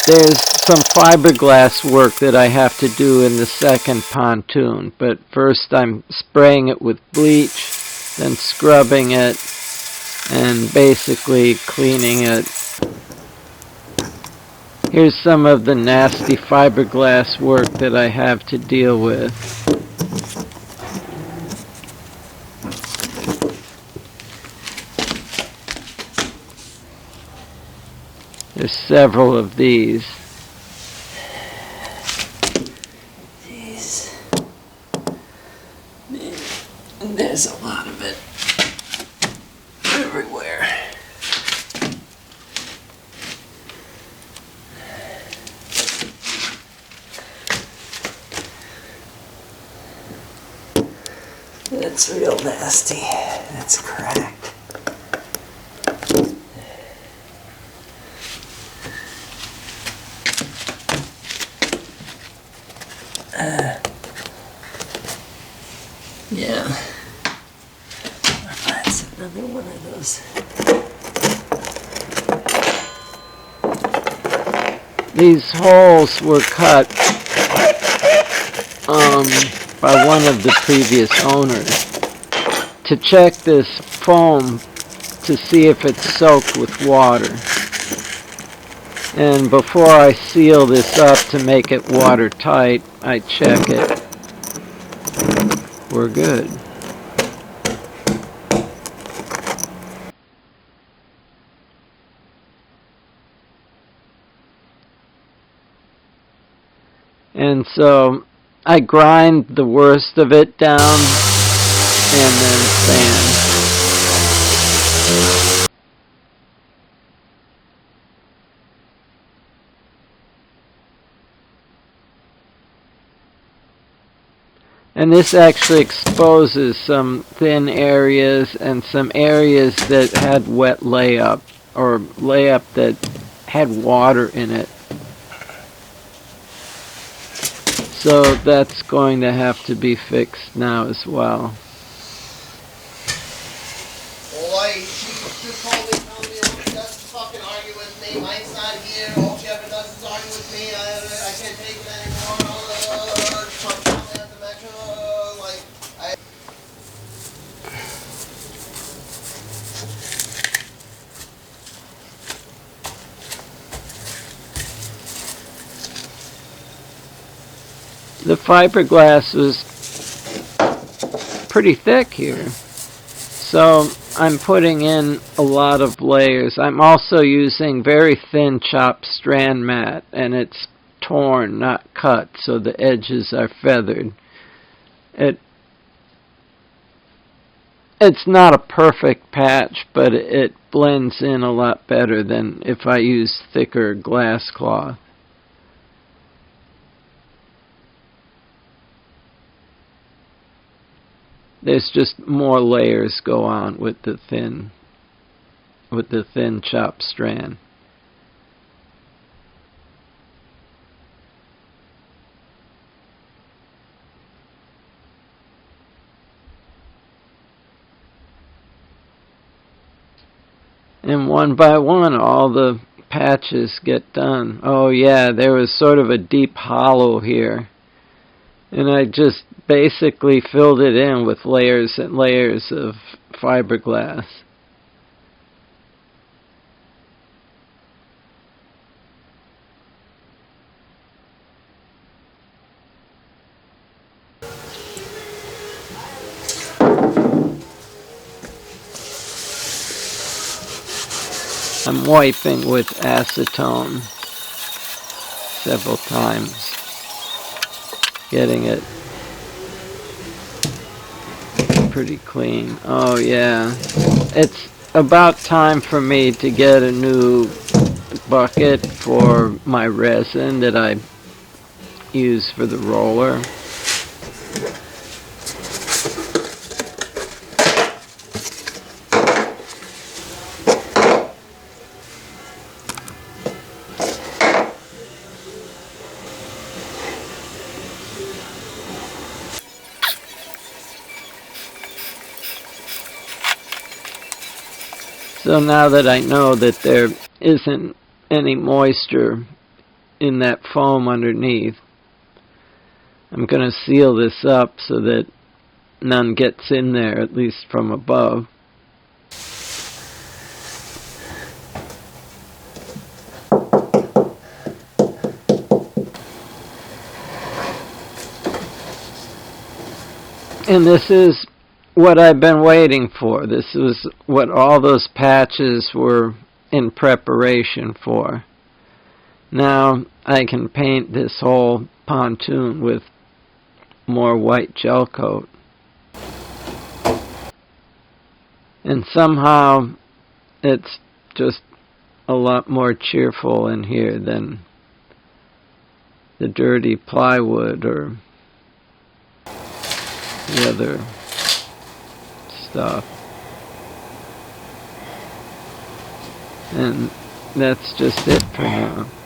There's some fiberglass work that I have to do in the second pontoon, but first I'm spraying it with bleach, then scrubbing it, and basically cleaning it. Here's some of the nasty fiberglass work that I have to deal with. There's several of these. Jeez. Man, there's a lot of it everywhere. That's real nasty. That's cracked. Yeah. That's another one of those. These holes were cut by one of the previous owners to check this foam to see if it's soaked with water. And before I seal this up to make it watertight, I check it. We're good. And so I grind the worst of it down and then sand. And this actually exposes some thin areas and some areas that had wet layup, or layup that had water in it. So that's going to have to be fixed now as well. Boy, she just told me, she doesn't fucking argue with me. Mike's not here. All she ever does is argue with me. I can't take it anymore. The fiberglass was pretty thick here, so I'm putting in a lot of layers. I'm also using very thin chopped strand mat, and it's torn, not cut, so the edges are feathered. It's not a perfect patch, but it blends in a lot better than if I use thicker glass cloth. There's just more layers go on with the thin chopped strand. And one by one, all the patches get done. Oh yeah, there was sort of a deep hollow here. And I just basically filled it in with layers and layers of fiberglass. I'm wiping with acetone several times, getting it pretty clean. Oh yeah, it's about time for me to get a new bucket for my resin that I use for the roller. So now that I know that there isn't any moisture in that foam underneath. I'm going to seal this up so that none gets in there, at least from above. And this is what I've been waiting for. This was what all those patches were in preparation for. Now I can paint this whole pontoon with more white gel coat. And somehow it's just a lot more cheerful in here than the dirty plywood or the other stuff. And that's just it for now.